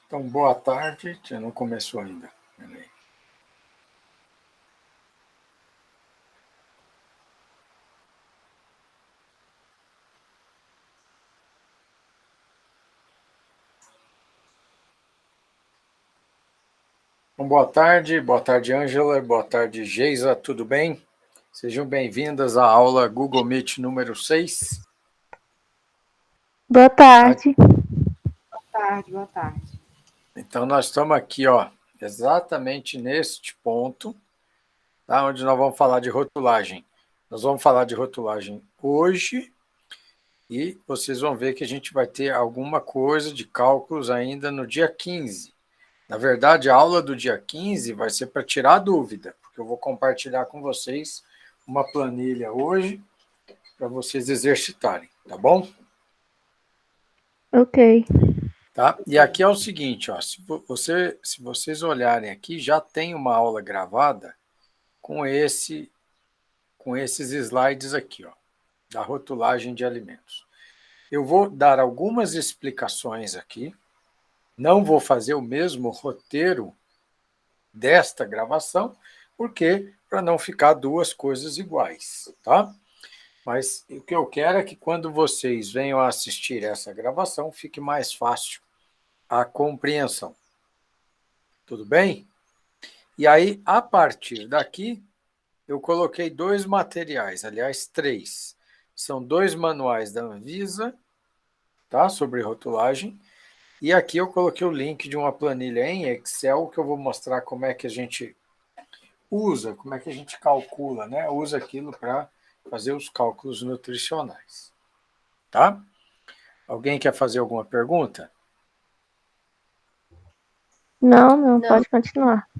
Então, boa tarde. Já não começou ainda. Peraí. Então, boa tarde, Ângela, boa tarde, Geisa, tudo bem? Sejam bem-vindas à aula Google Meet número 6. Boa tarde. Boa tarde, boa tarde. Então, nós estamos aqui, exatamente neste ponto, tá, onde nós vamos falar de rotulagem. Nós vamos falar de rotulagem hoje e vocês vão ver que a gente vai ter alguma coisa de cálculos ainda no dia 15. Na verdade, a aula do dia 15 vai ser para tirar dúvida, porque eu vou compartilhar com vocês uma planilha hoje para vocês exercitarem, tá bom? Ok. Tá? E aqui é o seguinte, se vocês olharem aqui, já tem uma aula gravada com esses slides aqui, da rotulagem de alimentos. Eu vou dar algumas explicações aqui, não vou fazer o mesmo roteiro desta gravação, porque para não ficar duas coisas iguais, tá? Mas o que eu quero é que quando vocês venham a assistir essa gravação, fique mais fácil a compreensão. Tudo bem? E aí, a partir daqui, eu coloquei dois materiais, aliás, três. São dois manuais da Anvisa, tá? Sobre rotulagem. E aqui eu coloquei o link de uma planilha em Excel, que eu vou mostrar como é que a gente usa, como é que a gente calcula, né? Usa aquilo para fazer os cálculos nutricionais. Tá? Alguém quer fazer alguma pergunta? Não, pode continuar.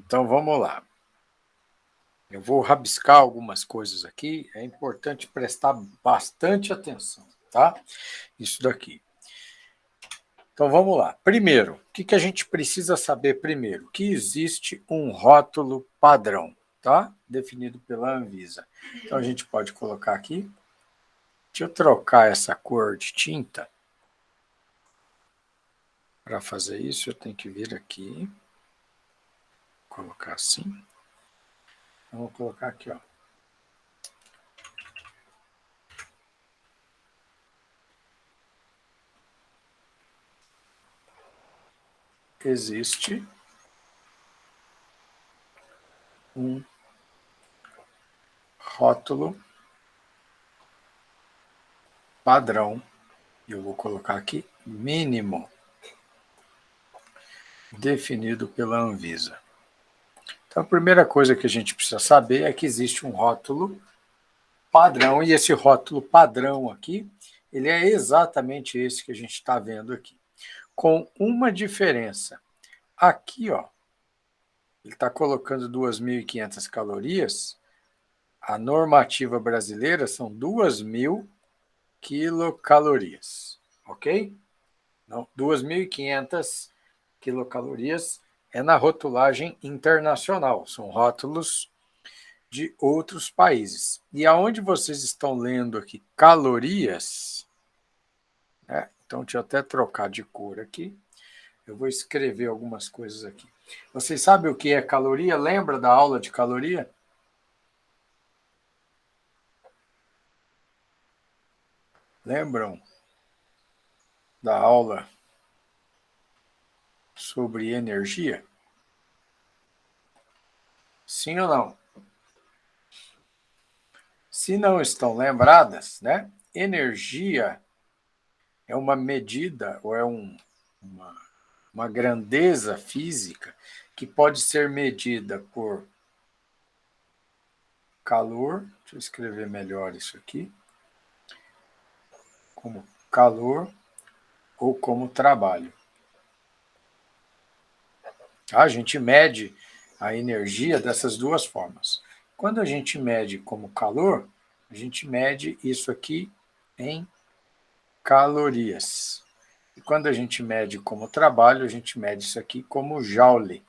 Então vamos lá. Eu vou rabiscar algumas coisas aqui, é importante prestar bastante atenção, tá? Isso daqui. Então vamos lá. Primeiro, o que a gente precisa saber primeiro? Que existe um rótulo padrão, tá? Definido pela Anvisa. Então a gente pode colocar aqui. Deixa eu trocar essa cor de tinta. Para fazer isso, eu tenho que vir aqui. Colocar assim. Então, vou colocar aqui, Existe um rótulo padrão. Eu vou colocar aqui mínimo, definido pela Anvisa. Então, a primeira coisa que a gente precisa saber é que existe um rótulo padrão, e esse rótulo padrão aqui, ele é exatamente esse que a gente está vendo aqui. Com uma diferença. Aqui, ele está colocando 2.500 calorias, a normativa brasileira são 2.000 quilocalorias, ok? Não, 2.500 quilocalorias é na rotulagem internacional, são rótulos de outros países. E aonde vocês estão lendo aqui calorias, né? Então deixa eu até trocar de cor aqui, eu vou escrever algumas coisas aqui. Vocês sabem o que é caloria? Lembra da aula de caloria? Lembram da aula sobre energia? Sim ou não? Se não estão lembradas, né? Energia é uma medida ou é uma grandeza física que pode ser medida por calor. Deixa eu escrever melhor isso aqui. Como calor ou como trabalho. A gente mede a energia dessas duas formas. Quando a gente mede como calor, a gente mede isso aqui em calorias. E quando a gente mede como trabalho, a gente mede isso aqui como joule.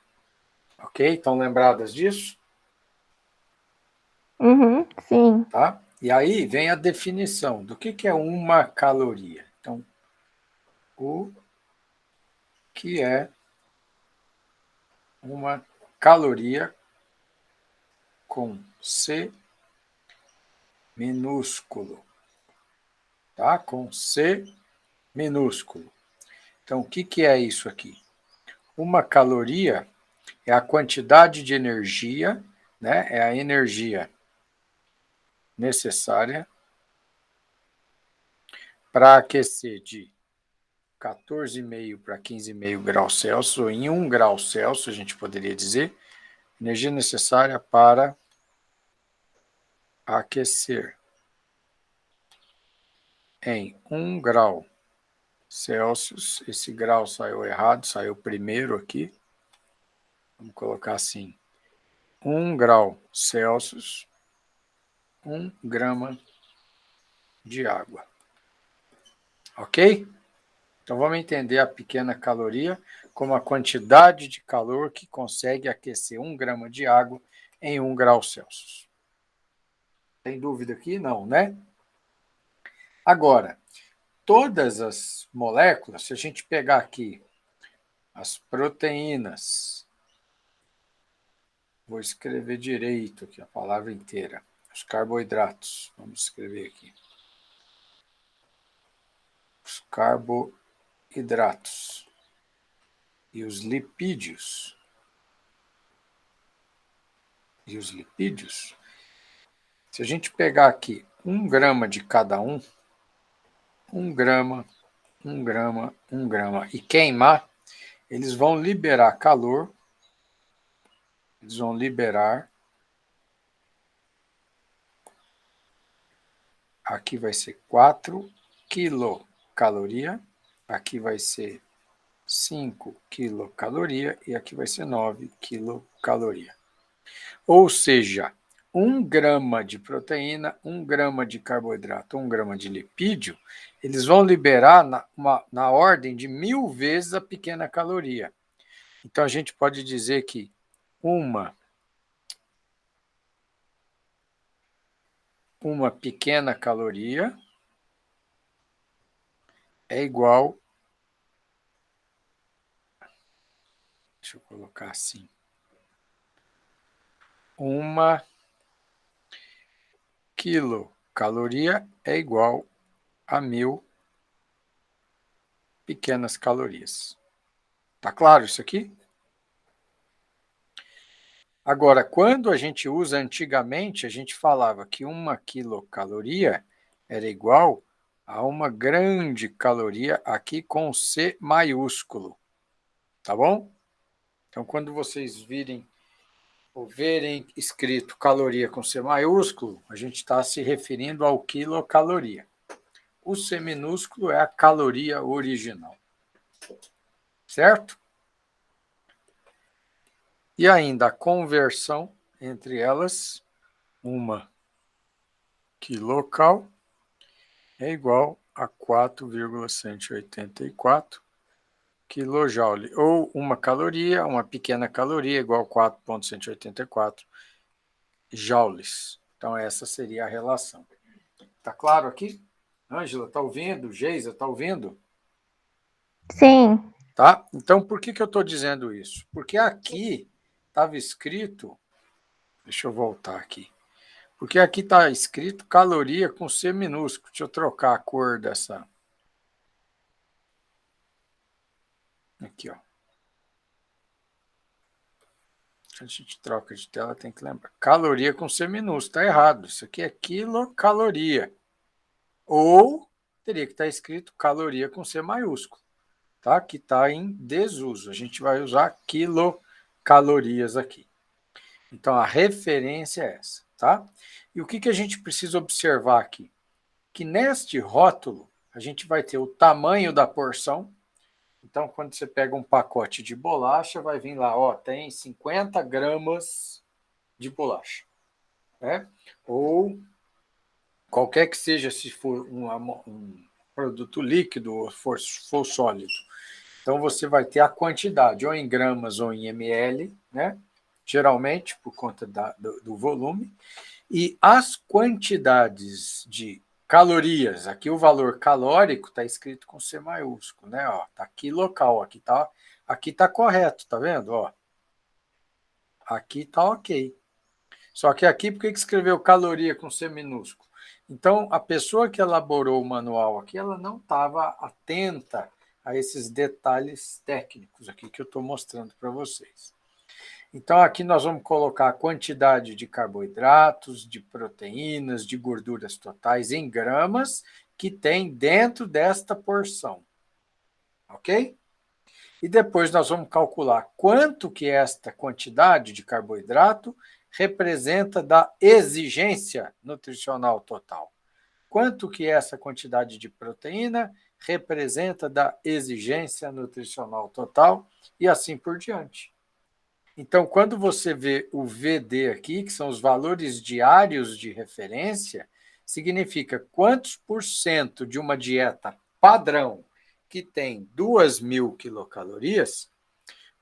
Ok? Estão lembradas disso? Uhum, sim. Tá? E aí vem a definição do que é uma caloria. Então, o que é uma caloria com C minúsculo, tá? Com C minúsculo. Então, o que é isso aqui? Uma caloria é a quantidade de energia, né? É a energia necessária para aquecer de 14,5 para 15,5 graus Celsius, ou em 1 grau Celsius, a gente poderia dizer, energia necessária para aquecer em 1 grau Celsius. Esse grau saiu errado, saiu primeiro aqui. Vamos colocar assim, 1 grau Celsius, 1 grama de água. Ok? Então vamos entender a pequena caloria como a quantidade de calor que consegue aquecer 1 grama de água em 1 grau Celsius. Tem dúvida aqui? Não, né? Agora, todas as moléculas, se a gente pegar aqui as proteínas, vou escrever direito aqui a palavra inteira, os carboidratos, vamos escrever aqui. Os carboidratos e os lipídios. Se a gente pegar aqui 1 grama de cada um, 1 grama, 1 grama, 1 grama, e queimar, eles vão liberar calor, eles vão liberar, aqui vai ser 4 quilocaloria, aqui vai ser 5 quilocaloria e aqui vai ser 9 quilocaloria. Ou seja, 1 grama de proteína, 1 grama de carboidrato, 1 grama de lipídio, eles vão liberar na ordem de 1000 vezes a pequena caloria. Então, a gente pode dizer que uma pequena caloria é igual, deixa eu colocar assim, uma quilocaloria é igual a 1000 pequenas calorias. Tá claro isso aqui? Agora, quando a gente usa antigamente, a gente falava que 1 quilocaloria era igual a uma grande caloria aqui com C maiúsculo. Tá bom? Então, quando vocês verem escrito caloria com C maiúsculo, a gente está se referindo ao quilocaloria. O C minúsculo é a caloria original. Certo? E ainda a conversão entre elas, 1 quilocal é igual a 4,184 quilojoule, ou 1 caloria, uma pequena caloria, igual a 4,184 joules. Então, essa seria a relação. Tá claro aqui? Ângela, tá ouvindo? Geisa, tá ouvindo? Sim. Tá? Então, por que eu estou dizendo isso? Porque aqui estava escrito, deixa eu voltar aqui, porque aqui está escrito caloria com C minúsculo. Deixa eu trocar a cor dessa. Aqui, ó. A gente troca de tela, tem que lembrar. Caloria com C minúsculo, está errado. Isso aqui é quilocaloria. Ou teria que estar escrito caloria com C maiúsculo, tá? Que está em desuso. A gente vai usar quilocalorias aqui. Então, a referência é essa, tá? E o que a gente precisa observar aqui? Que neste rótulo, a gente vai ter o tamanho da porção. Então, quando você pega um pacote de bolacha, vai vir lá, ó, tem 50 gramas de bolacha, né? Ou qualquer que seja, se for um produto líquido ou for sólido. Então, você vai ter a quantidade, ou em gramas ou em ml, né? Geralmente, por conta do volume. E as quantidades de calorias, aqui o valor calórico está escrito com C maiúsculo, né? Ó, tá aqui local, aqui tá Aqui está correto, tá vendo? Ó, aqui está ok. Só que aqui, por que escreveu caloria com C minúsculo? Então, a pessoa que elaborou o manual aqui, ela não estava atenta a esses detalhes técnicos aqui que eu estou mostrando para vocês. Então, aqui nós vamos colocar a quantidade de carboidratos, de proteínas, de gorduras totais em gramas que tem dentro desta porção. Ok? E depois nós vamos calcular quanto que esta quantidade de carboidrato representa da exigência nutricional total. Quanto que essa quantidade de proteína representa da exigência nutricional total e assim por diante. Então, quando você vê o VD aqui, que são os valores diários de referência, significa quantos por cento de uma dieta padrão que tem 2.000 quilocalorias,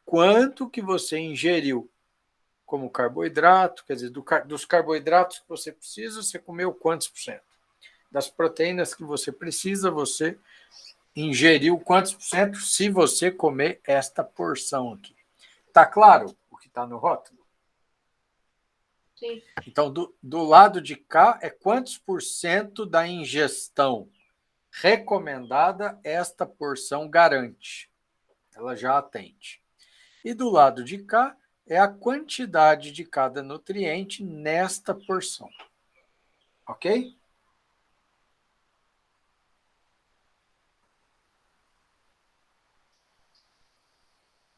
quanto que você ingeriu como carboidrato, quer dizer, dos carboidratos que você precisa, você comeu quantos por cento? Das proteínas que você precisa, você ingeriu quantos por cento se você comer esta porção aqui. Tá claro o que está no rótulo? Sim. Então, do lado de cá é quantos por cento da ingestão recomendada esta porção garante. Ela já atende. E do lado de cá é a quantidade de cada nutriente nesta porção. Ok?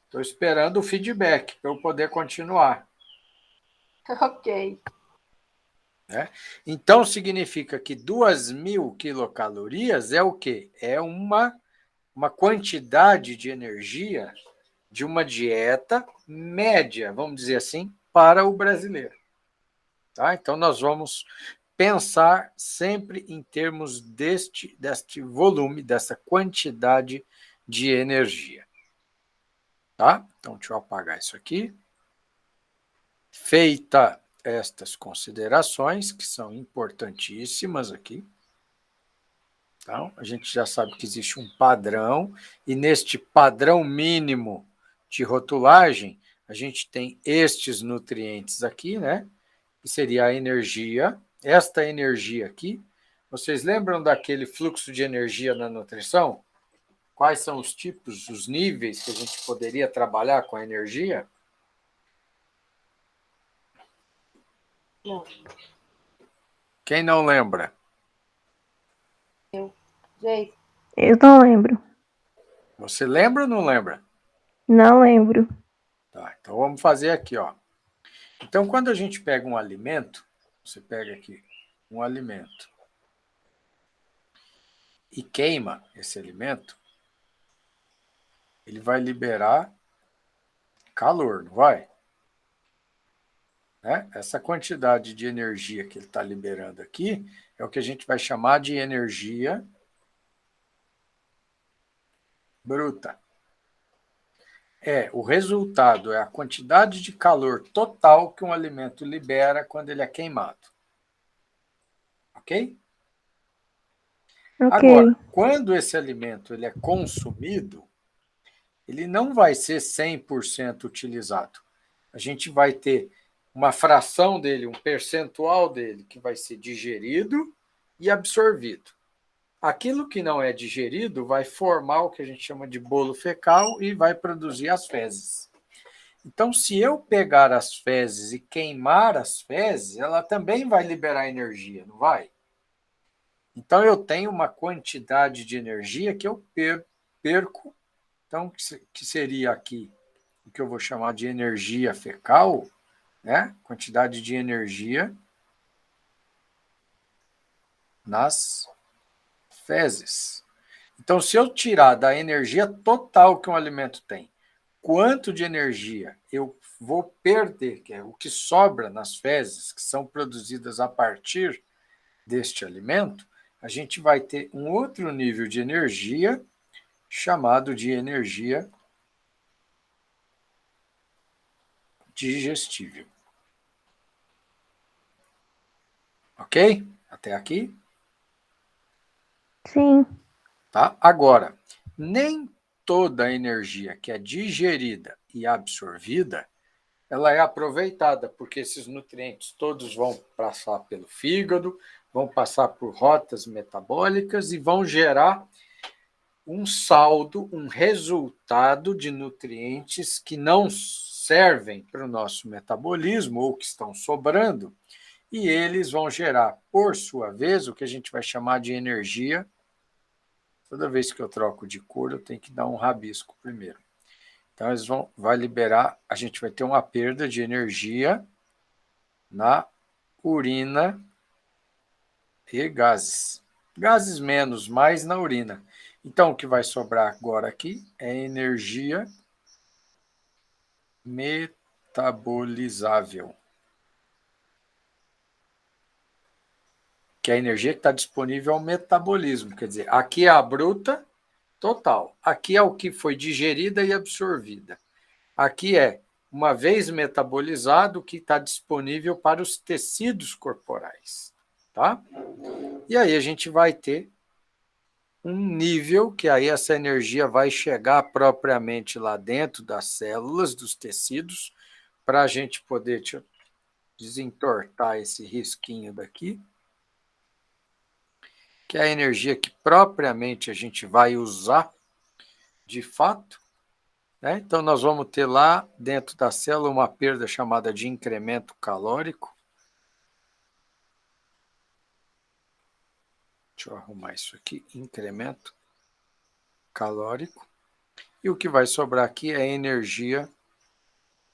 Estou esperando o feedback para eu poder continuar. Ok. Então, significa que 2.000 quilocalorias é o quê? É uma quantidade de energia de uma dieta média, vamos dizer assim, para o brasileiro. Tá? Então, nós vamos pensar sempre em termos deste volume, dessa quantidade de energia. Tá? Então, deixa eu apagar isso aqui. Feita estas considerações, que são importantíssimas aqui. Então, a gente já sabe que existe um padrão, e neste padrão mínimo de rotulagem, a gente tem estes nutrientes aqui, né? Que seria a energia. Esta energia aqui, vocês lembram daquele fluxo de energia na nutrição? Quais são os tipos, os níveis que a gente poderia trabalhar com a energia? Não. Quem não lembra? Gente, Eu não lembro. Você lembra ou não lembra? Não lembro. Tá, então vamos fazer aqui, ó. Então, quando a gente pega um alimento, você pega aqui um alimento e queima esse alimento, ele vai liberar calor, não vai? Né? Essa quantidade de energia que ele está liberando aqui é o que a gente vai chamar de energia bruta. O resultado é a quantidade de calor total que um alimento libera quando ele é queimado. Ok? Ok. Agora, quando esse alimento ele é consumido, ele não vai ser 100% utilizado. A gente vai ter uma fração dele, um percentual dele, que vai ser digerido e absorvido. Aquilo que não é digerido vai formar o que a gente chama de bolo fecal e vai produzir as fezes. Então, se eu pegar as fezes e queimar as fezes, ela também vai liberar energia, não vai? Então, eu tenho uma quantidade de energia que eu perco, então, que seria aqui o que eu vou chamar de energia fecal, né? Quantidade de energia nas fezes. Então, se eu tirar da energia total que um alimento tem, quanto de energia eu vou perder, que é o que sobra nas fezes, que são produzidas a partir deste alimento, a gente vai ter um outro nível de energia, chamado de energia digestível. Ok? Até aqui? Sim. Tá? Agora, nem toda a energia que é digerida e absorvida, ela é aproveitada, porque esses nutrientes todos vão passar pelo fígado, vão passar por rotas metabólicas e vão gerar um saldo, um resultado de nutrientes que não servem para o nosso metabolismo ou que estão sobrando, e eles vão gerar, por sua vez, o que a gente vai chamar de energia. Toda vez que eu troco de cor, eu tenho que dar um rabisco primeiro. Então, vai liberar, a gente vai ter uma perda de energia na urina e gases. Gases menos, mais na urina. Então, o que vai sobrar agora aqui é energia metabolizável, que é a energia que está disponível ao metabolismo. Quer dizer, aqui é a bruta total. Aqui é o que foi digerida e absorvida. Aqui é, uma vez metabolizado, o que está disponível para os tecidos corporais. Tá? E aí a gente vai ter um nível que aí essa energia vai chegar propriamente lá dentro das células, dos tecidos, para a gente poder desentortar esse risquinho daqui, que é a energia que propriamente a gente vai usar de fato, né? Então, nós vamos ter lá dentro da célula uma perda chamada de incremento calórico. Deixa eu arrumar isso aqui, incremento calórico. E o que vai sobrar aqui é energia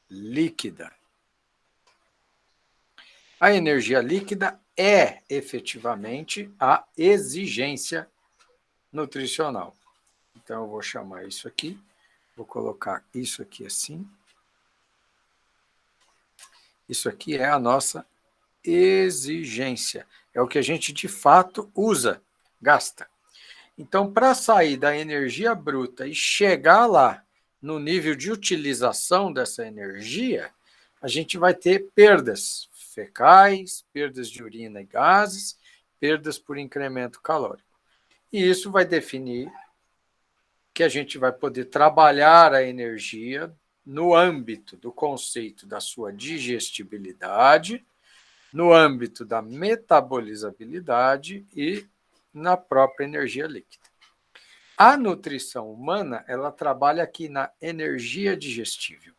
líquida. A energia líquida é efetivamente a exigência nutricional. Então, eu vou chamar isso aqui, vou colocar isso aqui assim. Isso aqui é a nossa exigência. É o que a gente de fato usa, gasta. Então, para sair da energia bruta e chegar lá no nível de utilização dessa energia, a gente vai ter perdas fecais, perdas de urina e gases, perdas por incremento calórico. E isso vai definir que a gente vai poder trabalhar a energia no âmbito do conceito da sua digestibilidade, no âmbito da metabolizabilidade e na própria energia líquida. A nutrição humana, ela trabalha aqui na energia digestível.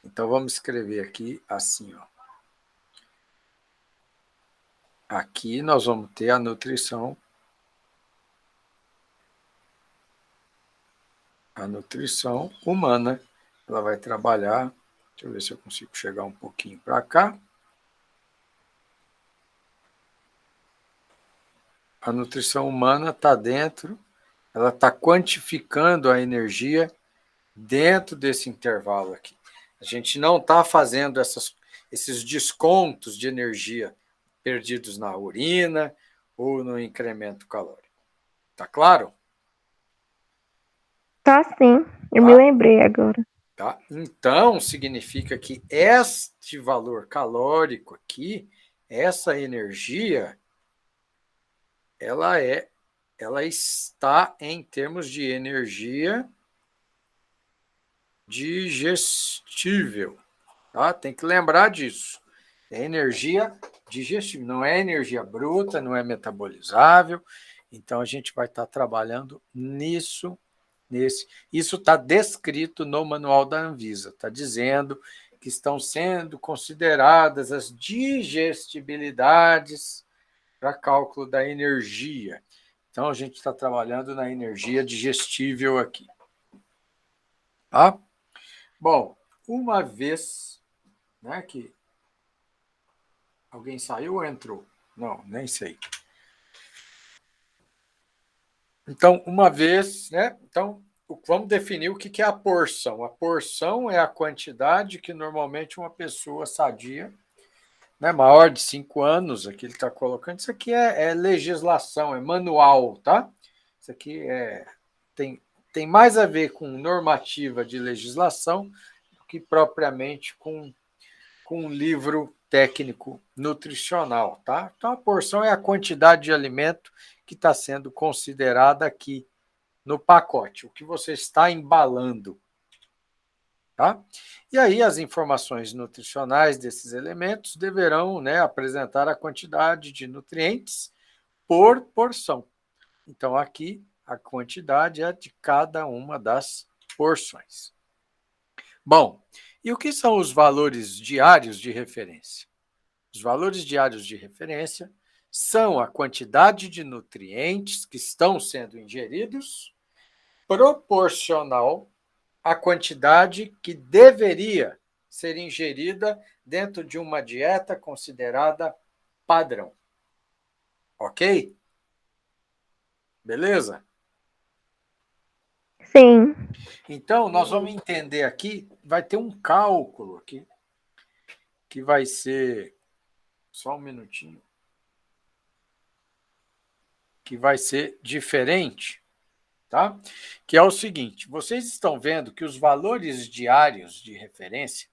Então, vamos escrever aqui assim, ó. Aqui nós vamos ter a nutrição. A nutrição humana, ela vai trabalhar. Deixa eu ver se eu consigo chegar um pouquinho para cá. A nutrição humana está dentro, ela está quantificando a energia dentro desse intervalo aqui. A gente não está fazendo esses descontos de energia perdidos na urina ou no incremento calórico. Tá claro? Tá sim, eu me lembrei agora. Tá? Então, significa que este valor calórico aqui, essa energia, ela está em termos de energia digestível. Tá? Tem que lembrar disso. É energia digestível, não é energia bruta, não é metabolizável. Então, a gente vai estar trabalhando nisso. Isso está descrito no manual da Anvisa. Está dizendo que estão sendo consideradas as digestibilidades para cálculo da energia. Então, a gente está trabalhando na energia digestível aqui. Tá? Bom, uma vez, né, que alguém saiu ou entrou? Não, nem sei. Então, uma vez, né? Então, vamos definir o que é a porção. A porção é a quantidade que normalmente uma pessoa sadia, né, maior de 5 anos, aqui ele está colocando, isso aqui é legislação, é manual, tá? Isso aqui tem mais a ver com normativa de legislação do que propriamente com um livro técnico nutricional, tá? Então, a porção é a quantidade de alimento que está sendo considerada aqui no pacote, o que você está embalando. Tá? E aí as informações nutricionais desses elementos deverão, né, apresentar a quantidade de nutrientes por porção. Então, aqui, a quantidade é de cada uma das porções. Bom, e o que são os valores diários de referência? Os valores diários de referência são a quantidade de nutrientes que estão sendo ingeridos proporcional à quantidade que deveria ser ingerida dentro de uma dieta considerada padrão. Ok? Beleza? Sim. Então, nós vamos entender aqui, vai ter um cálculo aqui, que vai ser, só um minutinho, que vai ser diferente, tá? Que é o seguinte, vocês estão vendo que os valores diários de referência,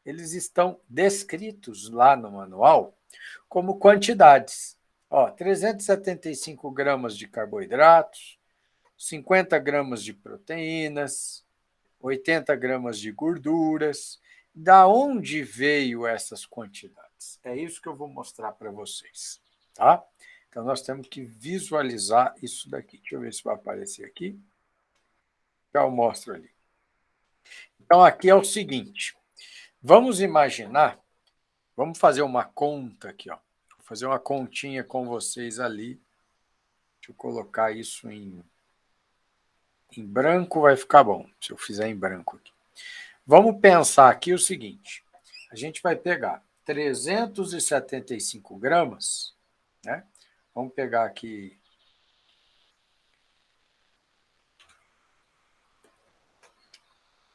eles estão descritos lá no manual como quantidades. Ó, 375 gramas de carboidratos, 50 gramas de proteínas, 80 gramas de gorduras. Da onde veio essas quantidades? É isso que eu vou mostrar para vocês, tá? Então, nós temos que visualizar isso daqui. Deixa eu ver se vai aparecer aqui. Já eu mostro ali. Então, aqui é o seguinte. Vamos imaginar, vamos fazer uma conta aqui, ó. Vou fazer uma continha com vocês ali. Deixa eu colocar isso em branco, vai ficar bom, se eu fizer em branco aqui. Vamos pensar aqui o seguinte, a gente vai pegar 375 gramas, né? Vamos pegar aqui...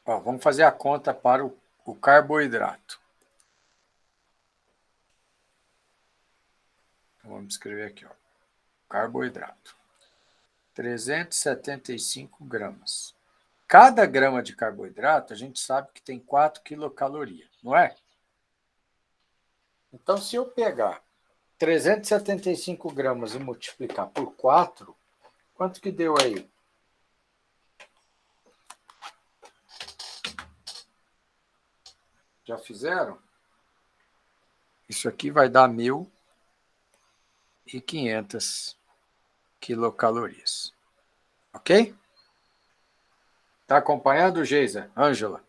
Ó, vamos fazer a conta para o carboidrato. Então, vamos escrever aqui, ó, carboidrato. 375 gramas. Cada grama de carboidrato, a gente sabe que tem 4 quilocalorias, não é? Então, se eu pegar 375 gramas e multiplicar por 4, quanto que deu aí? Já fizeram? Isso aqui vai dar 1.500 quilocalorias. Ok? Está acompanhando, Geisa? Ângela?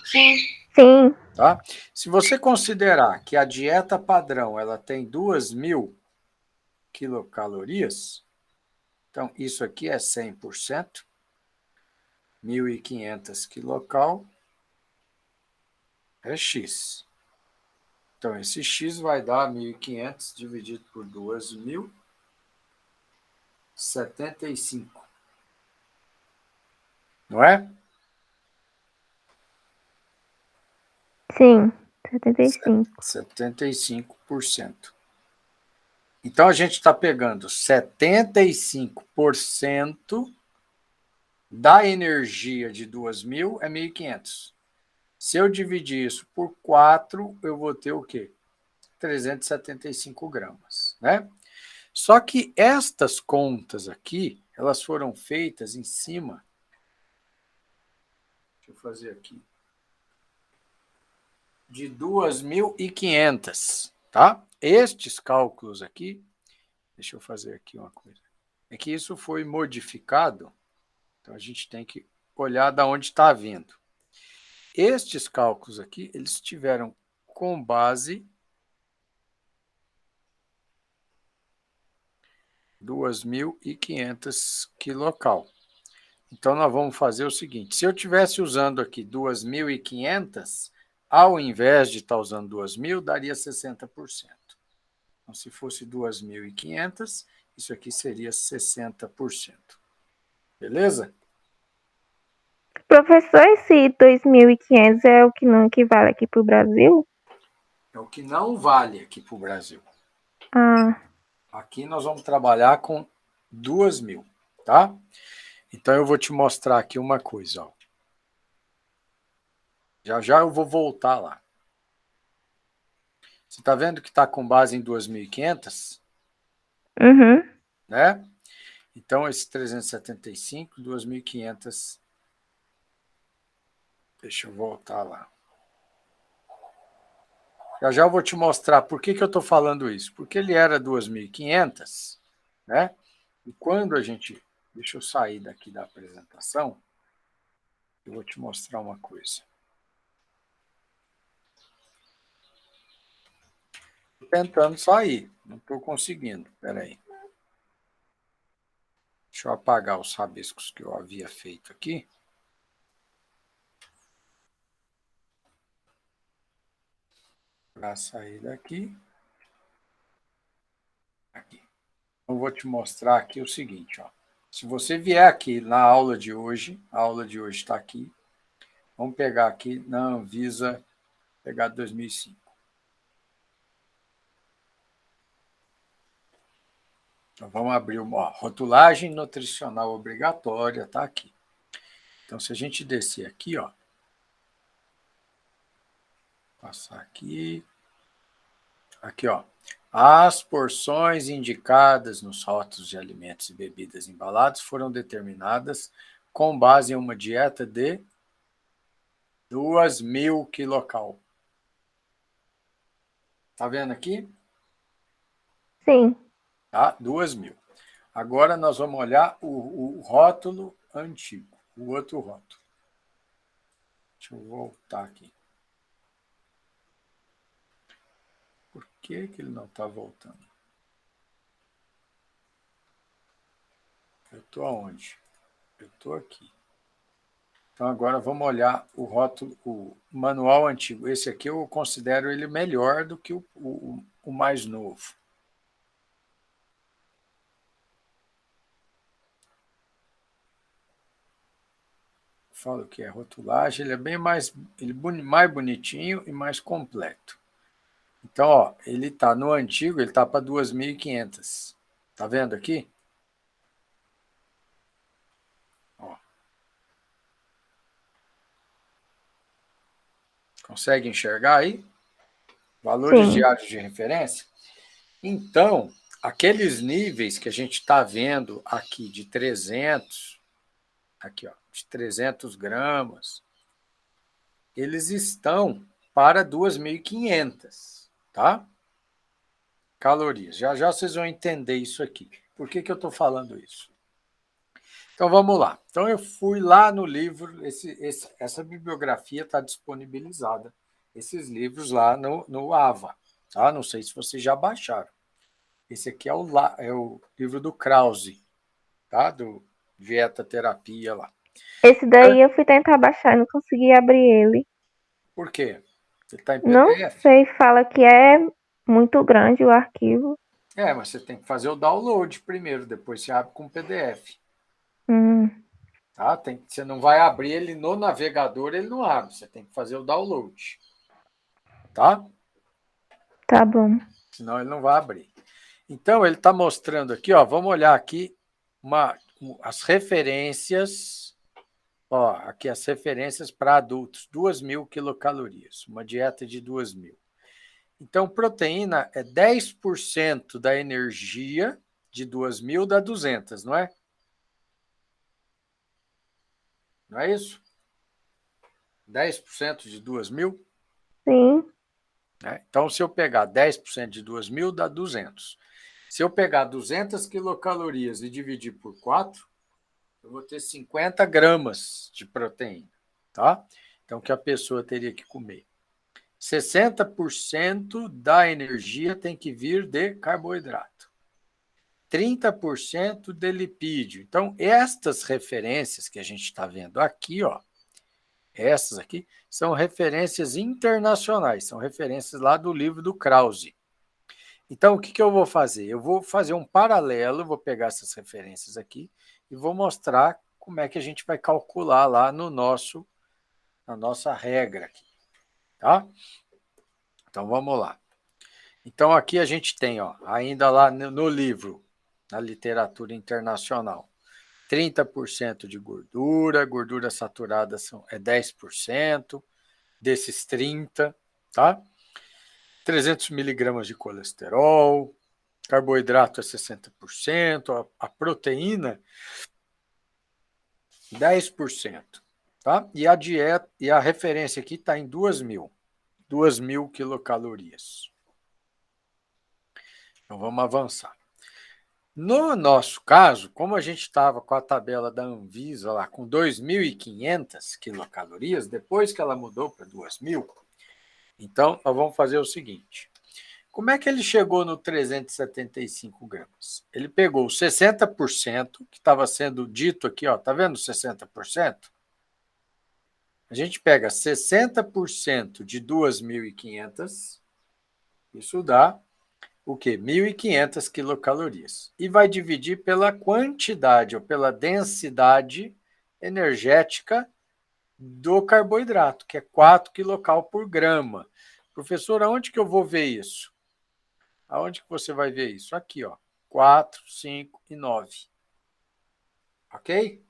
Sim. Sim. Tá? Se você considerar que a dieta padrão ela tem 2.000 quilocalorias, então isso aqui é 100%, 1.500 quilocal é X. Então, esse X vai dar 1.500 dividido por 2.000, 75. Não é? Sim. 75. 75%. Então, a gente está pegando 75% da energia de 2.000 é 1.500. Se eu dividir isso por 4, eu vou ter o quê? 375 gramas, né? Só que estas contas aqui, elas foram feitas em cima... Deixa eu fazer aqui. De 2.500, tá? Estes cálculos aqui, deixa eu fazer aqui uma coisa. É que isso foi modificado, então a gente tem que olhar de onde está vindo. Estes cálculos aqui, eles tiveram com base 2.500 quilocal. Então, nós vamos fazer o seguinte, se eu estivesse usando aqui 2.500, ao invés de estar usando 2.000, daria 60%. Então, se fosse 2.500, isso aqui seria 60%. Beleza? Professor, esse 2.500 é o que não equivale aqui para o Brasil? É o que não vale aqui para o Brasil. Ah. Aqui nós vamos trabalhar com 2.000, tá? Então, eu vou te mostrar aqui uma coisa, ó. Já já eu vou voltar lá. Você está vendo que está com base em 2.500? Uhum. Né? Então, esse 375, 2.500. Deixa eu voltar lá. Já eu vou te mostrar por que eu estou falando isso. Porque ele era 2.500, né? E quando a gente... Deixa eu sair daqui da apresentação. Eu vou te mostrar uma coisa. Estou tentando sair. Não estou conseguindo. Espera aí. Deixa eu apagar os rabiscos que eu havia feito aqui. Para sair daqui. Aqui. Então, vou te mostrar aqui o seguinte, ó. Se você vier aqui na aula de hoje, a aula de hoje está aqui. Vamos pegar aqui na Anvisa, pegar 2005. Então, vamos abrir uma rotulagem nutricional obrigatória, tá aqui. Então, se a gente descer aqui, ó, passar aqui, ó, as porções indicadas nos rótulos de alimentos e bebidas embalados foram determinadas com base em uma dieta de 2.000 quilocal. Tá vendo aqui? Sim. Tá? 2.000. Agora nós vamos olhar o rótulo antigo, o outro rótulo. Deixa eu voltar aqui. Por que ele não está voltando? Eu estou aonde? Eu estou aqui. Então, agora vamos olhar o rótulo, o manual antigo. Esse aqui eu considero ele melhor do que o mais novo. Falo que é rotulagem, ele é bem mais bonitinho e mais completo. Então, ó, ele está no antigo, ele está para 2.500. Tá vendo aqui? Ó. Consegue enxergar aí? Valores Sim. diários de referência? Então, aqueles níveis que a gente está vendo aqui de 300, aqui, ó, de 300 gramas, eles estão para 2.500, tá? Calorias. Já vocês vão entender isso aqui. Por que eu estou falando isso? Então, vamos lá. Então, eu fui lá no livro, essa bibliografia está disponibilizada, esses livros lá no AVA, tá? Não sei se vocês já baixaram. Esse aqui é o livro do Krause, tá? Do Dieta Terapia lá. Esse daí eu fui tentar baixar, não consegui abrir ele. Por quê? Ele está em Não PDF? sei, fala que é muito grande o arquivo. Mas você tem que fazer o download primeiro, depois você abre com PDF. Tá? Você não vai abrir ele no navegador, ele não abre. Você tem que fazer o download. Tá? Tá bom. Senão ele não vai abrir. Então, ele está mostrando aqui, ó, vamos olhar aqui as referências. Ó, aqui as referências para adultos, 2.000 quilocalorias, uma dieta de 2.000. Então, proteína é 10% da energia de 2.000 dá 200, não é? Não é isso? 10% de 2.000? Sim. Né? Então, se eu pegar 10% de 2.000, dá 200. Se eu pegar 200 quilocalorias e dividir por 4, eu vou ter 50 gramas de proteína. Tá? Então, que a pessoa teria que comer. 60% da energia tem que vir de carboidrato. 30% de lipídio. Então, estas referências que a gente está vendo aqui, ó, essas aqui, são referências internacionais, são referências lá do livro do Krause. Então, o que eu vou fazer? Eu vou fazer um paralelo, vou pegar essas referências aqui e vou mostrar como é que a gente vai calcular lá na nossa regra aqui, tá? Então, vamos lá. Então, aqui a gente tem, ó, ainda lá no livro, na literatura internacional, 30% de gordura, gordura saturada é 10% desses 30%, tá? 300 miligramas de colesterol, Carboidrato é 60%, a proteína 10%, tá? E a dieta e a referência aqui está em 2.000 quilocalorias. Então vamos avançar. No nosso caso, como a gente estava com a tabela da Anvisa lá com 2.500 quilocalorias, depois que ela mudou para 2.000, então nós vamos fazer o seguinte. Como é que ele chegou no 375 gramas? Ele pegou o 60%, que estava sendo dito aqui, ó, tá vendo 60%? A gente pega 60% de 2.500, isso dá o quê? 1.500 quilocalorias. E vai dividir pela quantidade ou pela densidade energética do carboidrato, que é 4 quilocal por grama. Professor, aonde que eu vou ver isso? Aonde que você vai ver isso? Aqui, ó. 4, 5 e 9. Ok?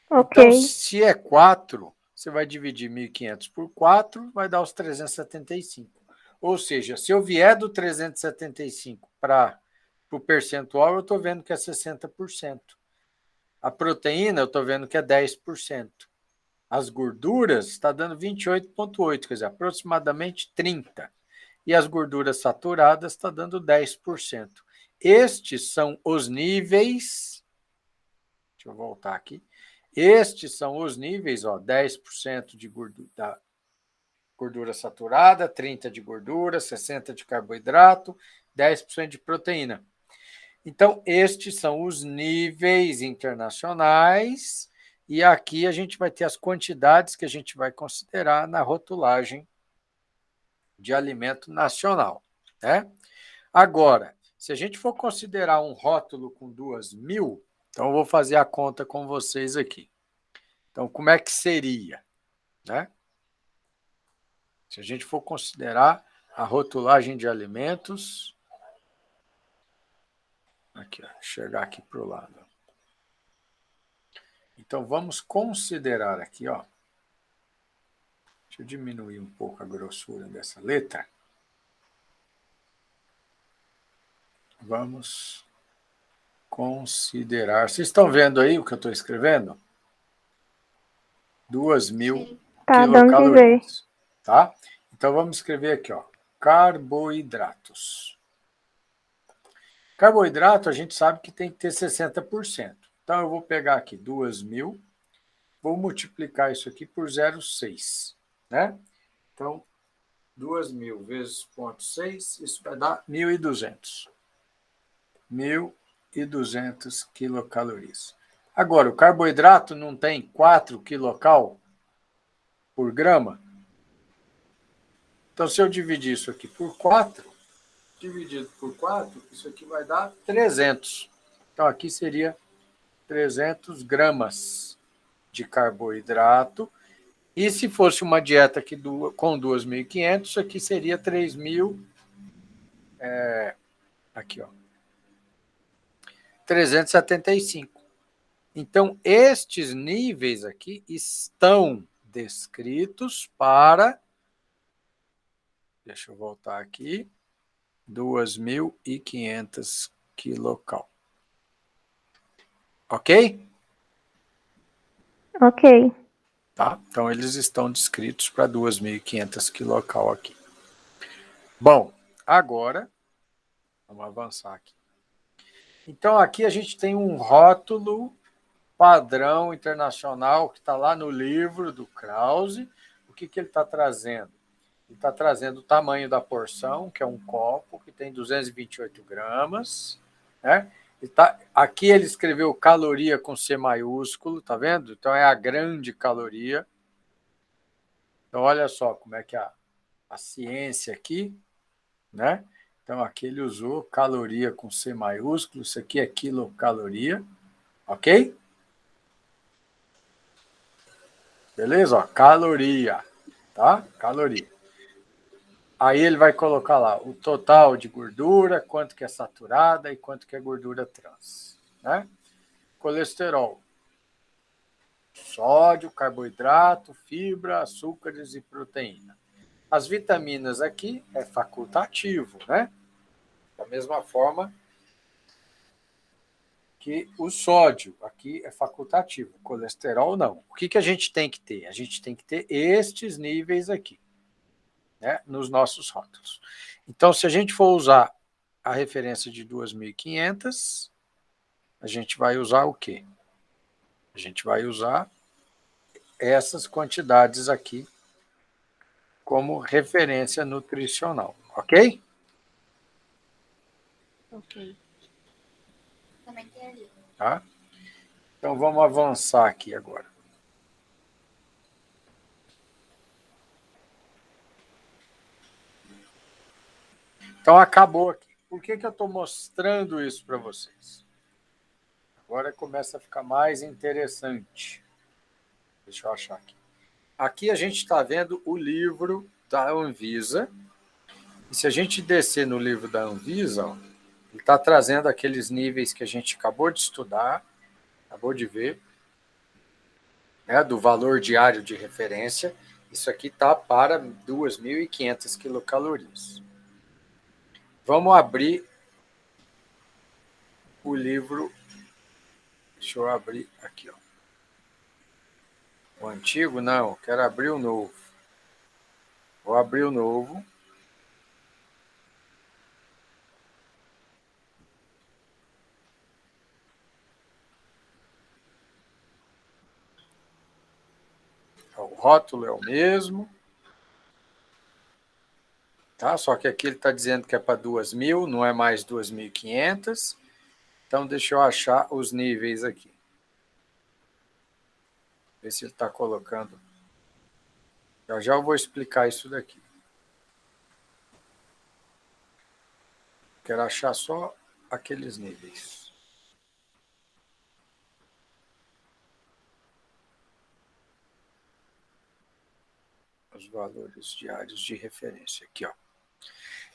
Ok. Então, se é 4, você vai dividir 1.500 por 4, vai dar os 375. Ou seja, se eu vier do 375 para o percentual, eu estou vendo que é 60%. A proteína, eu estou vendo que é 10%. As gorduras, está dando 28,8%, quer dizer, aproximadamente 30%. E as gorduras saturadas está dando 10%. Estes são os níveis. Deixa eu voltar aqui. Estes são os níveis, ó, 10% de gordura saturada, 30% de gordura, 60% de carboidrato, 10% de proteína. Então, estes são os níveis internacionais, e aqui a gente vai ter as quantidades que a gente vai considerar na rotulagem de alimento nacional, né? Agora, se a gente for considerar um rótulo com 2.000, então eu vou fazer a conta com vocês aqui. Então, como é que seria, né? Se a gente for considerar a rotulagem de alimentos, aqui, ó, chegar aqui para o lado. Então, vamos considerar aqui, ó. Deixa eu diminuir um pouco a grossura dessa letra. Vamos considerar. Vocês estão vendo aí o que eu estou escrevendo? 2.000 Tá dando de ver. quilocalorias. Tá? Então, vamos escrever aqui, ó. Carboidratos. Carboidrato, a gente sabe que tem que ter 60%. Então, eu vou pegar aqui 2.000, vou multiplicar isso aqui por 0,6, né? Então, 2.000 vezes 0,6, isso vai dar 1.200. 1.200 quilocalorias. Agora, o carboidrato não tem 4 quilocal por grama? Então, se eu dividir isso aqui por 4, dividido por 4, isso aqui vai dar 300. Então, aqui seria 300 gramas de carboidrato. E se fosse uma dieta aqui com 2.500, isso aqui seria 3.000. Aqui, ó. 375. Então, estes níveis aqui estão descritos para. Deixa eu voltar aqui. 2.500 quilocal. Ok? Ok. Tá? Então, eles estão descritos para 2.500 quilocal aqui. Bom, agora, vamos avançar aqui. Então, aqui a gente tem um rótulo padrão internacional que está lá no livro do Krause. O que ele está trazendo? Ele está trazendo o tamanho da porção, que é um copo, que tem 228 gramas. Né? Aqui ele escreveu caloria com C maiúsculo, tá vendo? Então é a grande caloria. Então olha só como é que a ciência aqui, né? Então aqui ele usou caloria com C maiúsculo, isso aqui é quilocaloria, ok? Beleza? Ó, caloria, tá? Caloria. Aí ele vai colocar lá o total de gordura, quanto que é saturada e quanto que é gordura trans, né? Colesterol, sódio, carboidrato, fibra, açúcares e proteína. As vitaminas aqui é facultativo, né? Da mesma forma que o sódio aqui é facultativo, o colesterol não. O que a gente tem que ter? A gente tem que ter estes níveis aqui, né, nos nossos rótulos. Então, se a gente for usar a referência de 2.500, a gente vai usar o quê? A gente vai usar essas quantidades aqui como referência nutricional, ok? Ok. Também tem ali. Tá? Então, vamos avançar aqui agora. Então, acabou aqui. Por que eu estou mostrando isso para vocês? Agora começa a ficar mais interessante. Deixa eu achar aqui. Aqui a gente está vendo o livro da Anvisa. E se a gente descer no livro da Anvisa, ó, ele está trazendo aqueles níveis que a gente acabou de estudar, acabou de ver, né, do valor diário de referência. Isso aqui está para 2.500 quilocalorias. Vamos abrir o livro. Deixa eu abrir aqui, ó. O antigo, não, quero abrir o novo. Vou abrir o novo. O rótulo é o mesmo. Tá? Só que aqui ele está dizendo que é para 2.000, não é mais 2.500. Então, deixa eu achar os níveis aqui. Ver se ele está colocando. Já eu vou explicar isso daqui. Quero achar só aqueles níveis. Os valores diários de referência. Aqui, ó.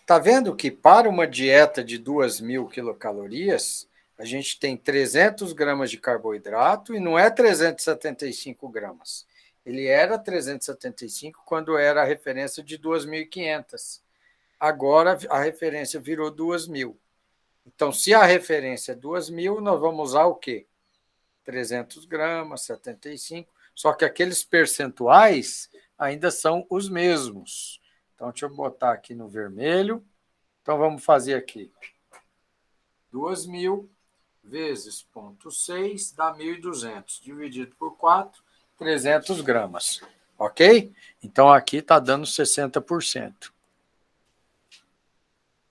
Tá vendo que para uma dieta de 2.000 quilocalorias, a gente tem 300 gramas de carboidrato e não é 375 gramas. Ele era 375 quando era a referência de 2.500. Agora a referência virou 2.000. Então, se a referência é 2.000, nós vamos usar o quê? 300 gramas, 75. Só que aqueles percentuais ainda são os mesmos. Então, deixa eu botar aqui no vermelho. Então, vamos fazer aqui. 2.000 vezes 0,6 dá 1.200. Dividido por 4, 300 gramas. Ok? Então, aqui está dando 60%.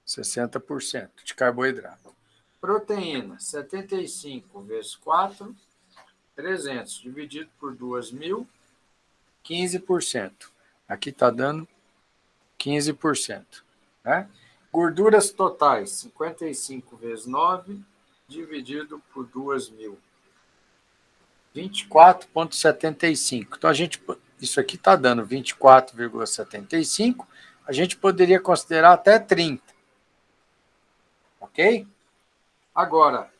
60% de carboidrato. Proteína, 75 vezes 4, 300. Dividido por 2.000, 15%. Aqui está dando 15%. Né? Gorduras totais, 55 vezes 9, dividido por 2.000. 24,75. Então, isso aqui está dando 24,75. A gente poderia considerar até 30. Ok? Agora,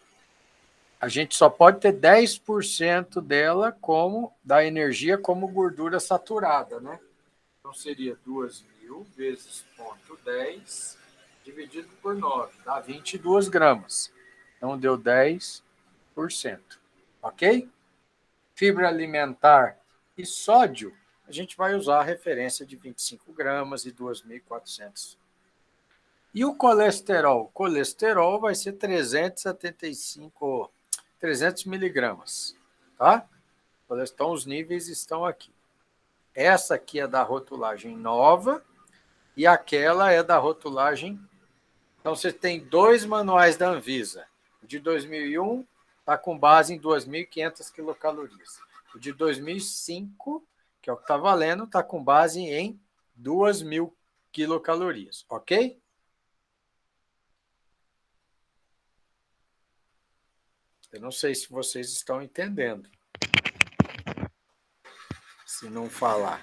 a gente só pode ter 10% dela da energia como gordura saturada, né? Então, seria 2.000 vezes 0,10 dividido por 9, dá 22 gramas. Então, deu 10%. Ok? Fibra alimentar e sódio, a gente vai usar a referência de 25 gramas e 2.400. E o colesterol? O colesterol vai ser 300 miligramas. Tá? Então, os níveis estão aqui. Essa aqui é da rotulagem nova e aquela é da rotulagem. Então, você tem dois manuais da Anvisa. O de 2001 está com base em 2.500 quilocalorias. O de 2005, que é o que está valendo, está com base em 2.000 quilocalorias. Ok? Eu não sei se vocês estão entendendo. Se não falar.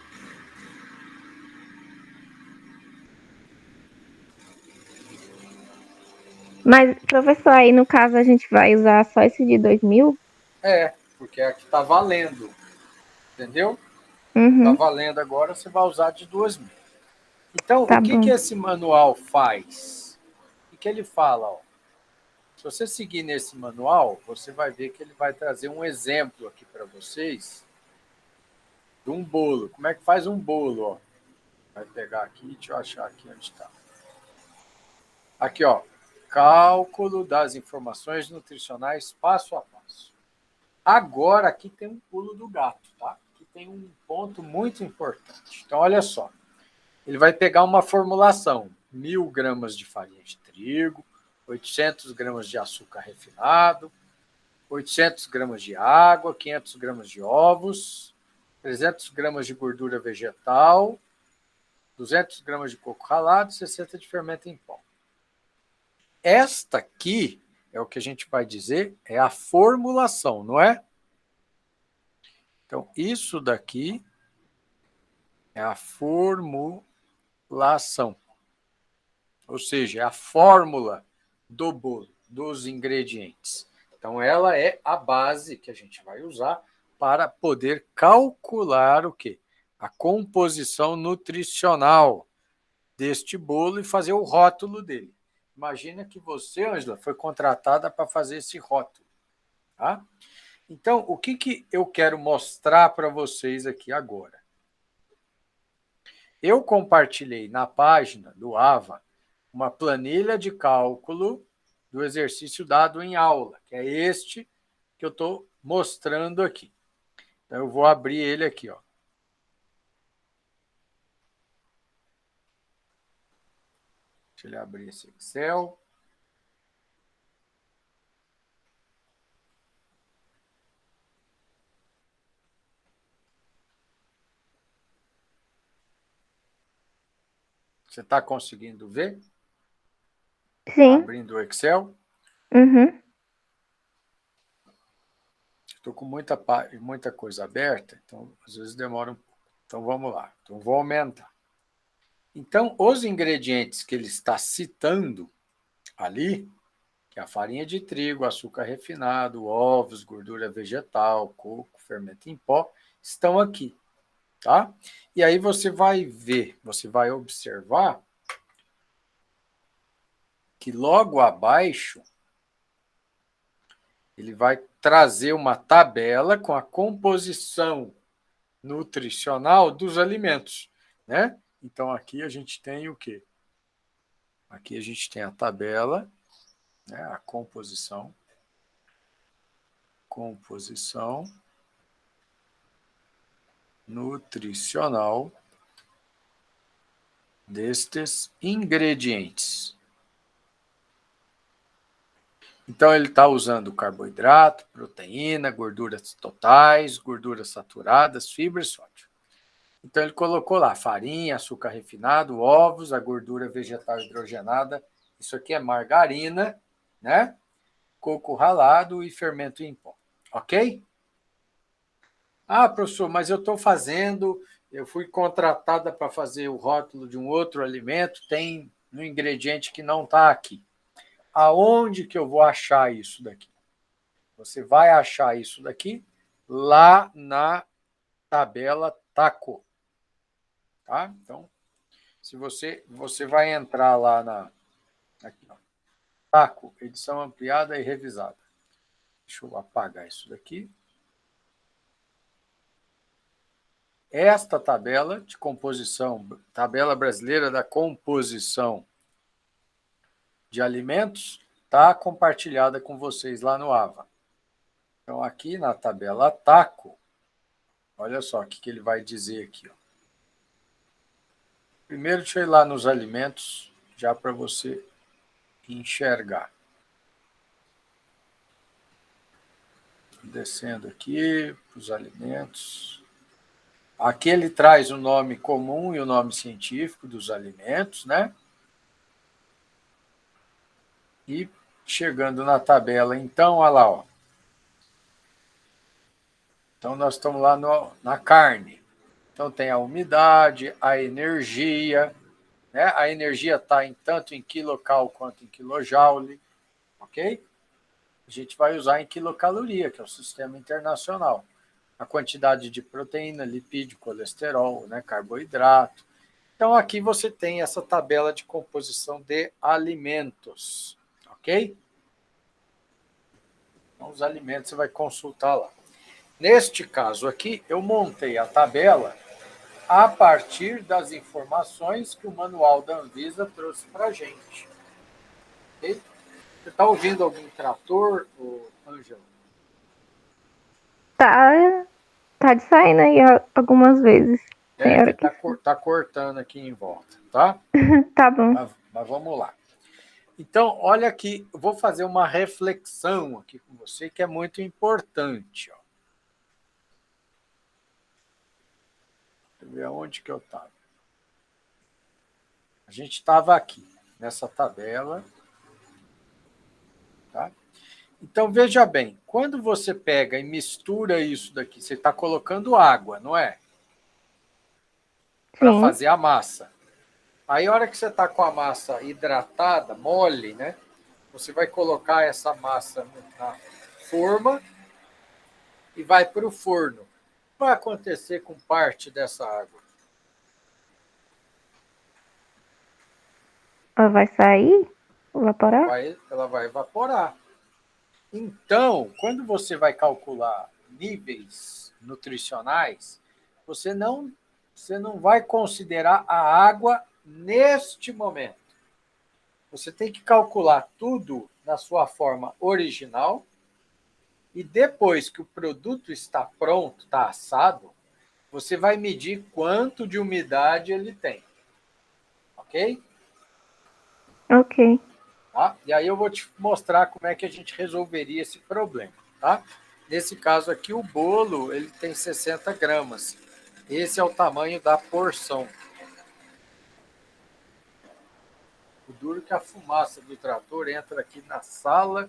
Mas, professor, aí no caso a gente vai usar só esse de 2.000? Porque aqui está valendo. Entendeu? Uhum. Está valendo agora, você vai usar de 2.000. Então, Tá o que bom. esse manual faz? O que ele fala? Ó. Se você seguir nesse manual, você vai ver que ele vai trazer um exemplo aqui para vocês de um bolo. Como é que faz um bolo? Ó? Vai pegar aqui, deixa eu achar aqui onde está. Aqui, ó. Cálculo das informações nutricionais passo a passo. Agora, aqui tem um pulo do gato, tá? Aqui tem um ponto muito importante. Então, olha só. Ele vai pegar uma formulação. 1.000 gramas de farinha de trigo, 800 gramas de açúcar refinado, 800 gramas de água, 500 gramas de ovos, 300 gramas de gordura vegetal, 200 gramas de coco ralado, 60 de fermento em pó. Esta aqui é o que a gente vai dizer, é a formulação, não é? Então, isso daqui é a formulação. Ou seja, é a fórmula do bolo, dos ingredientes. Então, ela é a base que a gente vai usar para poder calcular o quê? A composição nutricional deste bolo e fazer o rótulo dele. Imagina que você, Ângela, foi contratada para fazer esse rótulo. Tá? Então, o que eu quero mostrar para vocês aqui agora? Eu compartilhei na página do AVA uma planilha de cálculo do exercício dado em aula, que é este que eu estou mostrando aqui. Então, eu vou abrir ele aqui, ó. Deixa ele abrir esse Excel. Você está conseguindo ver? Sim. Abrindo o Excel. Uhum. Estou com muita coisa aberta, então às vezes demora um pouco. Então vamos lá. Então vou aumentar. Então, os ingredientes que ele está citando ali, que é a farinha de trigo, açúcar refinado, ovos, gordura vegetal, coco, fermento em pó, estão aqui, tá? E aí você vai ver, você vai observar que logo abaixo ele vai trazer uma tabela com a composição nutricional dos alimentos, né? Então, aqui a gente tem o quê? Aqui a gente tem a tabela, né? A composição nutricional destes ingredientes. Então, ele está usando carboidrato, proteína, gorduras totais, gorduras saturadas, fibras e sódio. Então, ele colocou lá farinha, açúcar refinado, ovos, a gordura vegetal hidrogenada, isso aqui é margarina, né? Coco ralado e fermento em pó. Ok? Ah, professor, mas eu estou fazendo, eu fui contratada para fazer o rótulo de um outro alimento, tem um ingrediente que não está aqui. Aonde que eu vou achar isso daqui? Você vai achar isso daqui lá na tabela TACO. Tá? Então, se você vai entrar lá aqui, ó, TACO, edição ampliada e revisada. Deixa eu apagar isso daqui. Esta tabela de composição, tabela brasileira da composição de alimentos, está compartilhada com vocês lá no AVA. Então, aqui na tabela TACO, olha só o que ele vai dizer aqui. Ó. Primeiro, deixa eu ir lá nos alimentos, já para você enxergar. Descendo aqui para os alimentos. Aqui ele traz o nome comum e o nome científico dos alimentos, né? E chegando na tabela, então, olha lá, ó. Então, nós estamos lá na carne. Então, tem a umidade, a energia, né? A energia está tanto em quilocal quanto em quilojoule, ok? A gente vai usar em quilocaloria, que é o sistema internacional. A quantidade de proteína, lipídio, colesterol, né? Carboidrato. Então, aqui você tem essa tabela de composição de alimentos, ok? Então, os alimentos você vai consultar lá. Neste caso aqui, eu montei a tabela a partir das informações que o manual da Anvisa trouxe para a gente. Okay? Você está ouvindo algum trator, Ângelo? Tá de saindo aí algumas vezes. Tem hora que Tá cortando aqui em volta, tá? tá bom. Mas vamos lá. Então, olha aqui, eu vou fazer uma reflexão aqui com você que é muito importante. Ó. Deixa eu ver onde que eu estava. A gente estava aqui, nessa tabela. Tá? Então, veja bem, quando você pega e mistura isso daqui, você está colocando água, não é? Para fazer a massa. Aí, a hora que você está com a massa hidratada, mole, né? Você vai colocar essa massa na forma e vai para o forno. O que vai acontecer com parte dessa água? Ela vai sair? Evaporar? Ela vai evaporar. Então, quando você vai calcular níveis nutricionais, você não vai considerar a água neste momento. Você tem que calcular tudo na sua forma original e depois que o produto está pronto, está assado, você vai medir quanto de umidade ele tem. Ok? Ok. Tá? E aí eu vou te mostrar como é que a gente resolveria esse problema. Tá? Nesse caso aqui, o bolo ele tem 60 gramas. Esse é o tamanho da porção. O duro que a fumaça do trator entra aqui na sala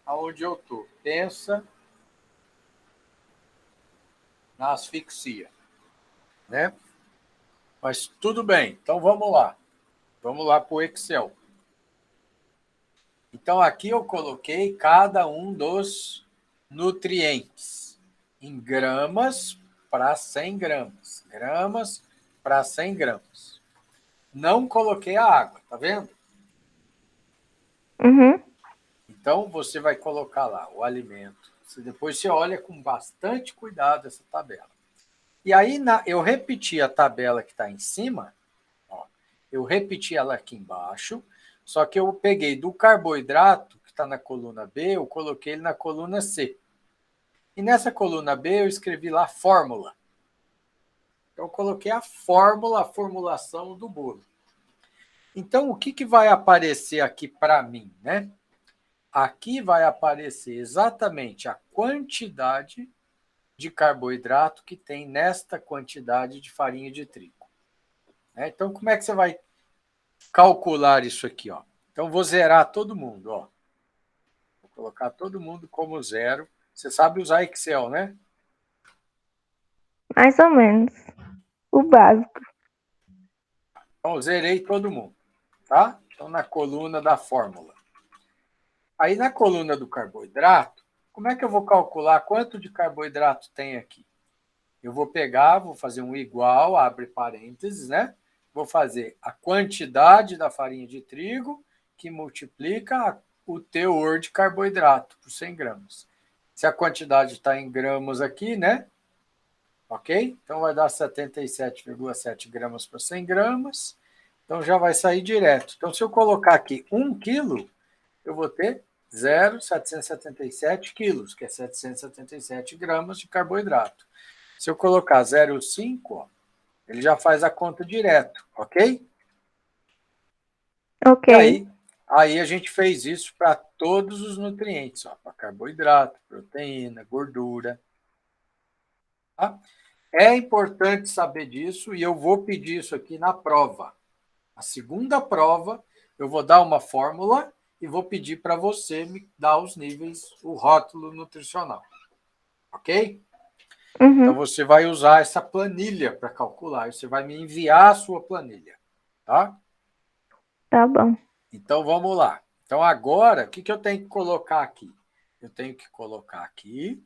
onde eu estou. Pensa na asfixia. Né? Mas tudo bem, então vamos lá. Vamos lá para o Excel. Então, aqui eu coloquei cada um dos nutrientes em gramas para 100 gramas. Gramas para 100 gramas. Não coloquei a água, tá vendo? Uhum. Então, você vai colocar lá o alimento. Depois você olha com bastante cuidado essa tabela. E aí, eu repeti a tabela que está em cima. Ó, eu repeti ela aqui embaixo. Só que eu peguei do carboidrato, que está na coluna B, eu coloquei ele na coluna C. E nessa coluna B eu escrevi lá fórmula. Então eu coloquei a fórmula, a formulação do bolo. Então o que vai aparecer aqui para mim, né? Aqui vai aparecer exatamente a quantidade de carboidrato que tem nesta quantidade de farinha de trigo. Então como é que você vai calcular isso aqui, ó? Então vou zerar todo mundo, ó. Vou colocar todo mundo como zero. Você sabe usar Excel, né? Mais ou menos. O básico. Então, zerei todo mundo, tá? Então, na coluna da fórmula. Aí, na coluna do carboidrato, como é que eu vou calcular quanto de carboidrato tem aqui? Eu vou pegar, vou fazer um igual, abre parênteses, né? Vou fazer a quantidade da farinha de trigo que multiplica o teor de carboidrato por 100 gramas. Se a quantidade está em gramas aqui, né? Ok? Então, vai dar 77,7 gramas por 100 gramas. Então, já vai sair direto. Então, se eu colocar aqui 1 quilo, eu vou ter 0,777 quilos, que é 777 gramas de carboidrato. Se eu colocar 0,5, ele já faz a conta direto, ok? Ok. E aí a gente fez isso para todos os nutrientes, para carboidrato, proteína, gordura. Tá? É importante saber disso e eu vou pedir isso aqui na prova. A segunda prova, eu vou dar uma fórmula e vou pedir para você me dar os níveis, o rótulo nutricional. Ok? Uhum. Então, você vai usar essa planilha para calcular. Você vai me enviar a sua planilha. Tá? Tá bom. Então, vamos lá. Então, agora, o que eu tenho que colocar aqui? Eu tenho que colocar aqui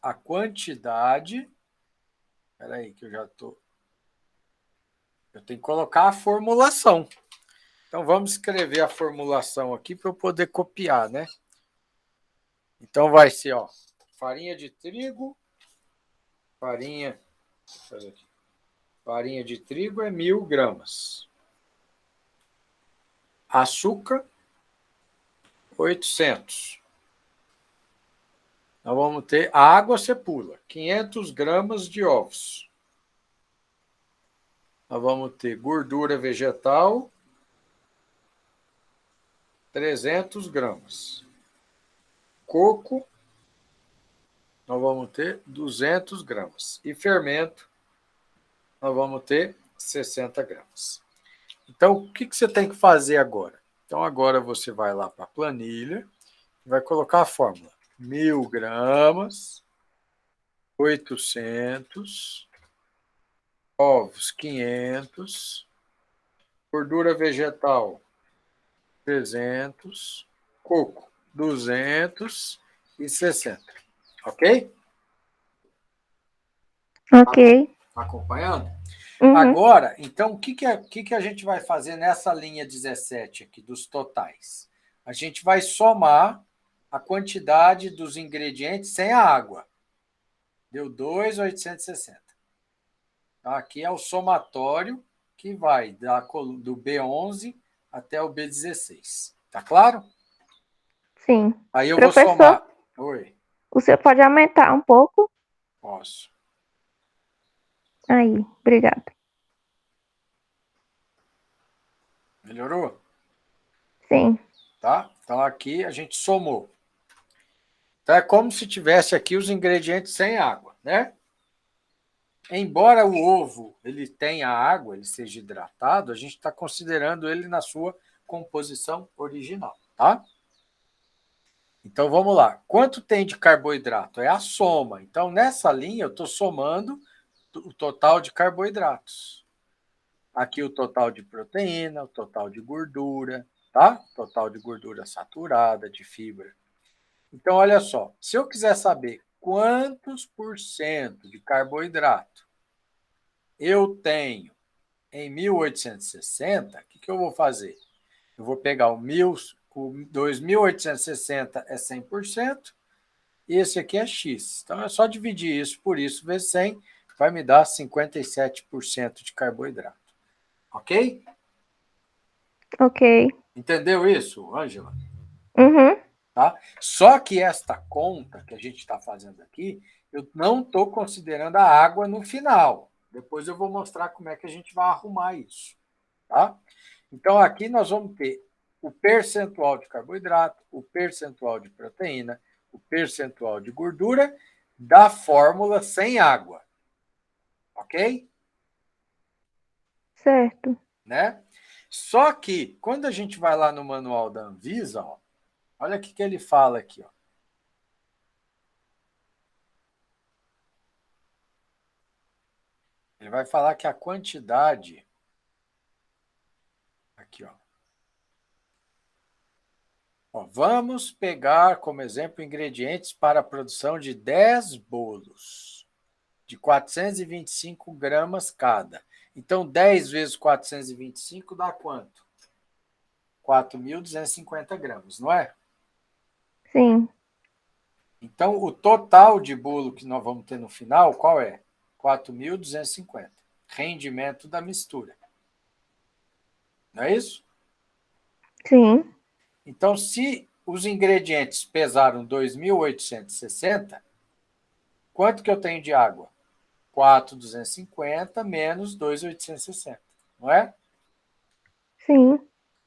a quantidade... Espera aí, que eu já estou... Eu tenho que colocar a formulação. Então, vamos escrever a formulação aqui para eu poder copiar, né? Então, vai ser, ó, farinha de trigo, farinha de trigo é 1.000 gramas. Açúcar, 800. Nós vamos ter a água, você pula, 500 gramas de ovos. Nós vamos ter gordura vegetal, 300 gramas. Coco, nós vamos ter 200 gramas. E fermento, nós vamos ter 60 gramas. Então, o que você tem que fazer agora? Então, agora você vai lá para a planilha e vai colocar a fórmula. 1.000 gramas, 800, ovos 500, gordura vegetal 300, coco 260. Ok? Ok. Tá acompanhando? Uhum. Agora, então, o que a gente vai fazer nessa linha 17 aqui, dos totais? A gente vai somar a quantidade dos ingredientes sem a água. Deu 2.860. Então, aqui é o somatório que vai do B11 até o B16. Tá claro? Sim. Aí eu Professor, vou somar. Oi, o senhor pode aumentar um pouco? posso. Aí, obrigada. Melhorou? Sim. Tá? Então, aqui a gente somou. Então, é como se tivesse aqui os ingredientes sem água, né? Embora o ovo ele tenha água, ele seja hidratado, a gente está considerando ele na sua composição original, tá? Então, vamos lá. Quanto tem de carboidrato? É a soma. Então, nessa linha, eu estou somando o total de carboidratos. Aqui o total de proteína, o total de gordura, tá? Total de gordura saturada, de fibra. Então, olha só. Se eu quiser saber quantos por cento de carboidrato eu tenho em 1.860, o que eu vou fazer? Eu vou pegar o 2.860 é 100%, e esse aqui é X. Então, é só dividir isso por isso vezes 100, vai me dar 57% de carboidrato. Ok? Ok. Entendeu isso, Ângela? Uhum. Tá? Só que esta conta que a gente está fazendo aqui, eu não estou considerando a água no final. Depois eu vou mostrar como é que a gente vai arrumar isso. Tá? Então, aqui nós vamos ter o percentual de carboidrato, o percentual de proteína, o percentual de gordura da fórmula sem água. Ok? Certo. Né? Só que, quando a gente vai lá no manual da Anvisa, ó, olha o que ele fala aqui. Ó. Ele vai falar que a quantidade... Aqui, ó. Ó, vamos pegar como exemplo ingredientes para a produção de 10 bolos, de 425 gramas cada. Então, 10 vezes 425 dá quanto? 4.250 gramas, não é? Sim. Então, o total de bolo que nós vamos ter no final, qual é? 4.250. Rendimento da mistura. Não é isso? Sim. Então, se os ingredientes pesaram 2.860, quanto que eu tenho de água? 4.250 menos 2.860, não é? Sim.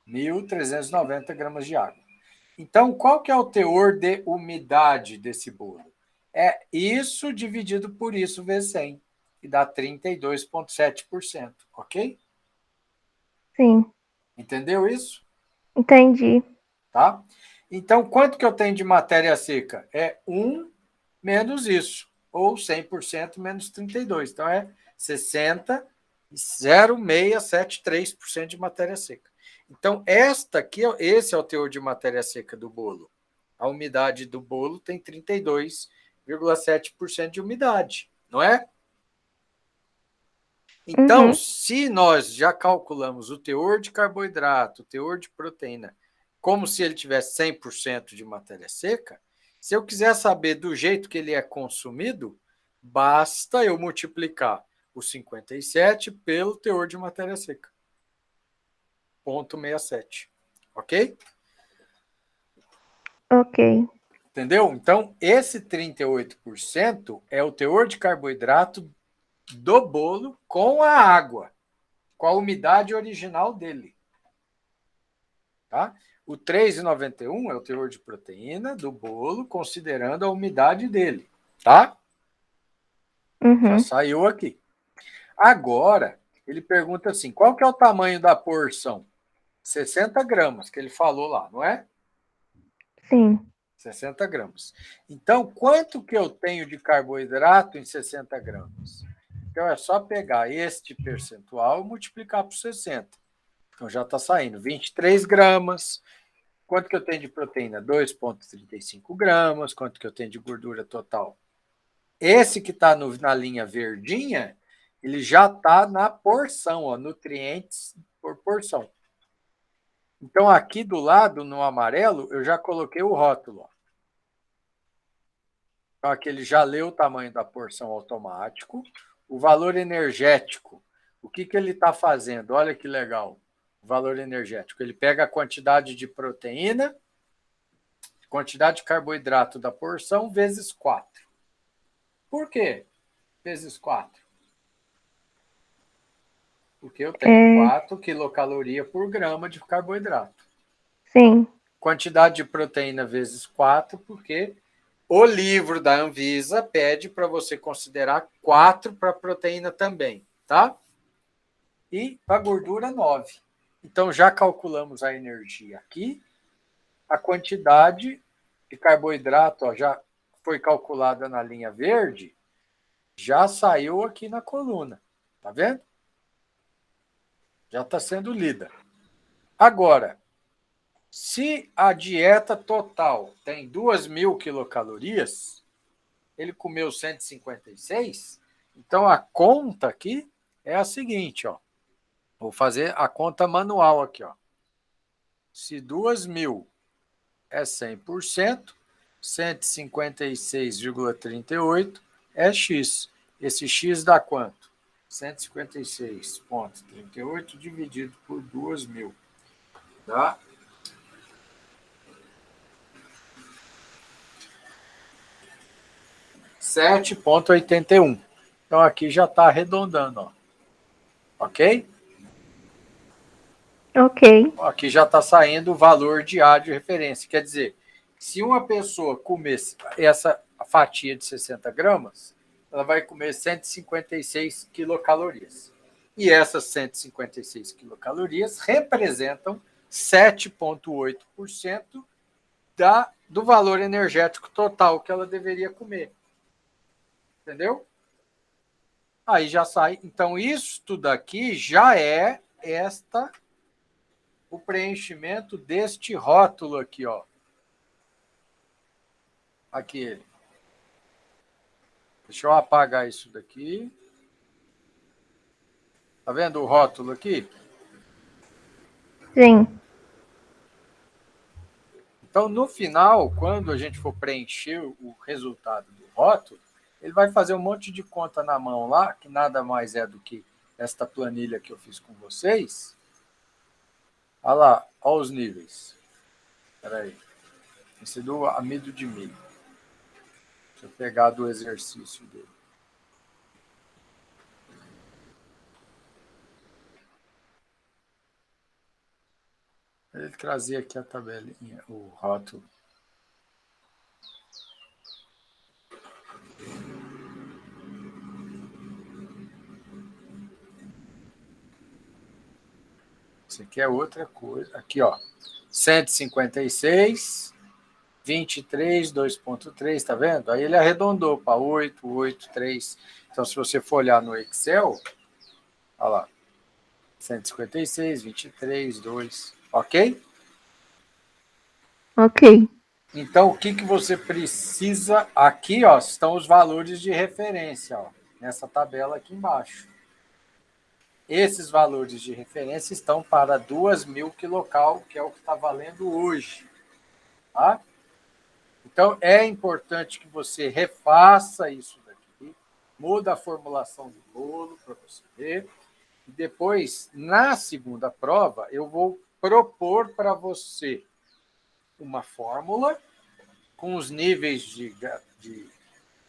1.390 gramas de água. Então, qual que é o teor de umidade desse bolo? É isso dividido por isso vezes 100, que dá 32,7%, ok? Sim. Entendeu isso? Entendi. Tá? Então, quanto que eu tenho de matéria seca? É 1 menos isso, ou 100% menos 32. Então, é 60,0673% de matéria seca. Então, esse é o teor de matéria seca do bolo. A umidade do bolo tem 32,7% de umidade, não é? Então, Uhum. se nós já calculamos o teor de carboidrato, o teor de proteína, como se ele tivesse 100% de matéria seca, se eu quiser saber do jeito que ele é consumido, basta eu multiplicar o 57 pelo teor de matéria seca. 0,67. Ok? Ok. Entendeu? Então, esse 38% é o teor de carboidrato do bolo com a água, com a umidade original dele. Tá? O 3,91 é o teor de proteína do bolo, considerando a umidade dele. Tá? Já Uhum. saiu aqui. Agora, ele pergunta assim, qual que é o tamanho da porção? 60 gramas, que ele falou lá, não é? Sim. 60 gramas. Então, quanto que eu tenho de carboidrato em 60 gramas? Então, é só pegar este percentual e multiplicar por 60. Então, já está saindo 23 gramas. Quanto que eu tenho de proteína? 2,35 gramas. Quanto que eu tenho de gordura total? Esse que está na linha verdinha, ele já está na porção, ó, nutrientes por porção. Então, aqui do lado, no amarelo, eu já coloquei o rótulo. Ó. Então, aqui ele já leu o tamanho da porção automático. O valor energético, o que ele está fazendo? Olha que legal. O valor energético. Ele pega a quantidade de proteína, quantidade de carboidrato da porção, vezes 4. Por quê? Vezes 4. Porque eu tenho 4 quilocalorias por grama de carboidrato. Sim. Quantidade de proteína vezes 4, porque o livro da Anvisa pede para você considerar 4 para proteína também, tá? E a gordura, 9. Então, já calculamos a energia aqui. A quantidade de carboidrato ó, já foi calculada na linha verde, já saiu aqui na coluna. Tá vendo? Já está sendo lida. Agora, se a dieta total tem 2.000 quilocalorias, ele comeu 156, então a conta aqui é a seguinte, ó. Vou fazer a conta manual aqui, ó. Se 2.000 é 100%, 156,38 é X. Esse X dá quanto? 156,38 dividido por 2.000. Tá? 7,81. Então, aqui já está arredondando. Ó. Ok? Ok. Aqui já está saindo o valor diário de referência. Quer dizer, se uma pessoa comer essa fatia de 60 gramas, ela vai comer 156 quilocalorias. E essas 156 quilocalorias representam 7,8% do valor energético total que ela deveria comer. Entendeu? Aí já sai. Então, isto daqui já é o preenchimento deste rótulo aqui, ó. Aqui ele. Deixa eu apagar isso daqui. Tá vendo o rótulo aqui? Sim. Então, no final, quando a gente for preencher o resultado do rótulo, ele vai fazer um monte de conta na mão lá, que nada mais é do que esta planilha que eu fiz com vocês. Olha lá, olha os níveis. Espera aí. Esse é do amido de milho. Deixa eu pegar do exercício dele. Ele trazia aqui a tabelinha, o rótulo. Isso aqui é outra coisa. Aqui, ó. 156, 23, 2,3, tá vendo? Aí ele arredondou para 8, 8, 3. Então, se você for olhar no Excel, olha lá. 156, 23, 2. Ok? Ok. Então, o que você precisa aqui, ó, estão os valores de referência, ó, nessa tabela aqui embaixo. esses valores de referência estão para 2.000 quilocal, que é o que está valendo hoje. Tá? Então, é importante que você refaça isso daqui, muda a formulação do bolo para você ver, e depois, na segunda prova, eu vou propor para você uma fórmula com os níveis de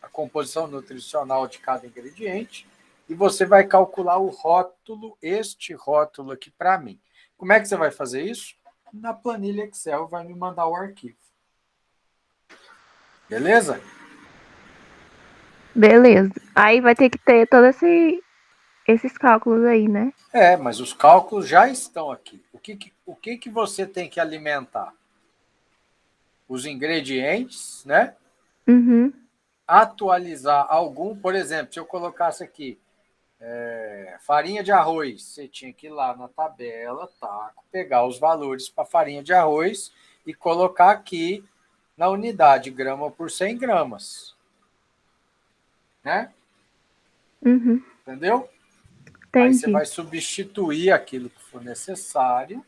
a composição nutricional de cada ingrediente, e você vai calcular o rótulo, este rótulo aqui para mim. Como é que você vai fazer isso? Na planilha Excel, vai me mandar o arquivo. Beleza? Beleza. Aí vai ter que ter todos esses cálculos aí, né? Mas os cálculos já estão aqui. O que você tem que alimentar? Os ingredientes, né? Uhum. Atualizar algum, por exemplo, se eu colocasse aqui farinha de arroz, você tinha que ir lá na tabela, pegar os valores para farinha de arroz e colocar aqui na unidade, grama por 100 gramas. Né? Uhum. Entendeu? Entendi. Aí você vai substituir aquilo que for necessário,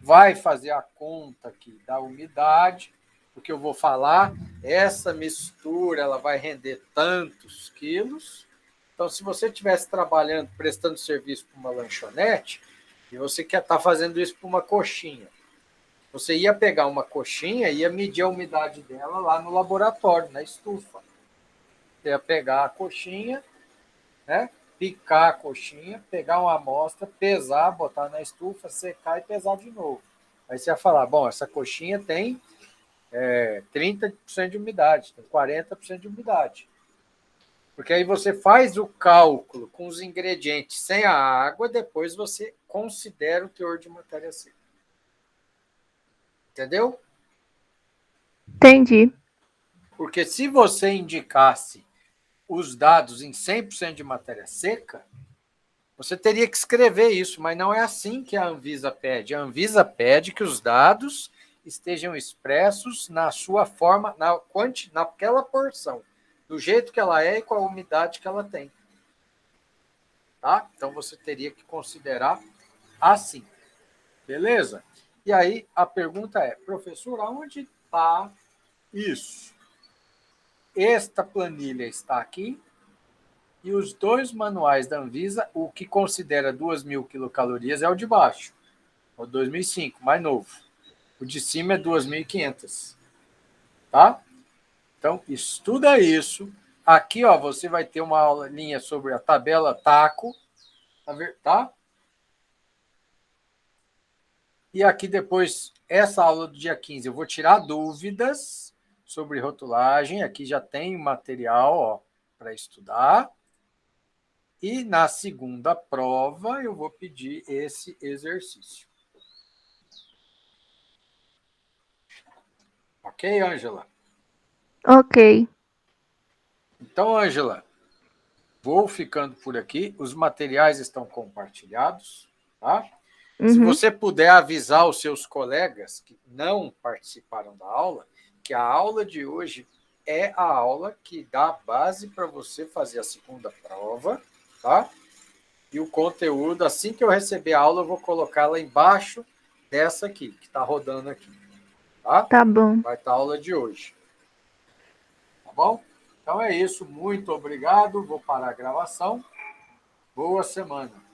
vai fazer a conta aqui da umidade, porque eu vou falar, essa mistura ela vai render tantos quilos. Então, se você estivesse trabalhando, prestando serviço para uma lanchonete, e você quer estar fazendo isso para uma coxinha, você ia pegar uma coxinha e ia medir a umidade dela lá no laboratório, na estufa. Você ia pegar a coxinha, né? Picar a coxinha, pegar uma amostra, pesar, botar na estufa, secar e pesar de novo. Aí você ia falar, bom, essa coxinha tem 30% de umidade, tem 40% de umidade. Porque aí você faz o cálculo com os ingredientes sem a água, depois você considera o teor de matéria seca. Entendeu? Entendi. Porque se você indicasse os dados em 100% de matéria seca, você teria que escrever isso, mas não é assim que a Anvisa pede. A Anvisa pede que os dados estejam expressos na sua forma, naquela porção, do jeito que ela é e com a umidade que ela tem. Tá? Então, você teria que considerar assim. Beleza? E aí, a pergunta é, professor, aonde está isso? Esta planilha está aqui, e os dois manuais da Anvisa, o que considera 2.000 quilocalorias é o de baixo, o 2005, mais novo. O de cima é 2.500. Tá? Então, estuda isso. Aqui, ó, você vai ter uma aulinha sobre a tabela TACO, tá? E aqui depois, essa aula do dia 15, eu vou tirar dúvidas sobre rotulagem. Aqui já tem material para estudar. E na segunda prova, eu vou pedir esse exercício. Ok, Ângela? Ok. Então, Ângela, vou ficando por aqui. Os materiais estão compartilhados. Tá? Uhum. Se você puder avisar os seus colegas que não participaram da aula, que a aula de hoje é a aula que dá base para você fazer a segunda prova, tá? E o conteúdo, assim que eu receber a aula, eu vou colocar lá embaixo dessa aqui, que está rodando aqui. Tá? Tá bom. Vai estar a aula de hoje. Tá bom? Então é isso. Muito obrigado. Vou parar a gravação. Boa semana.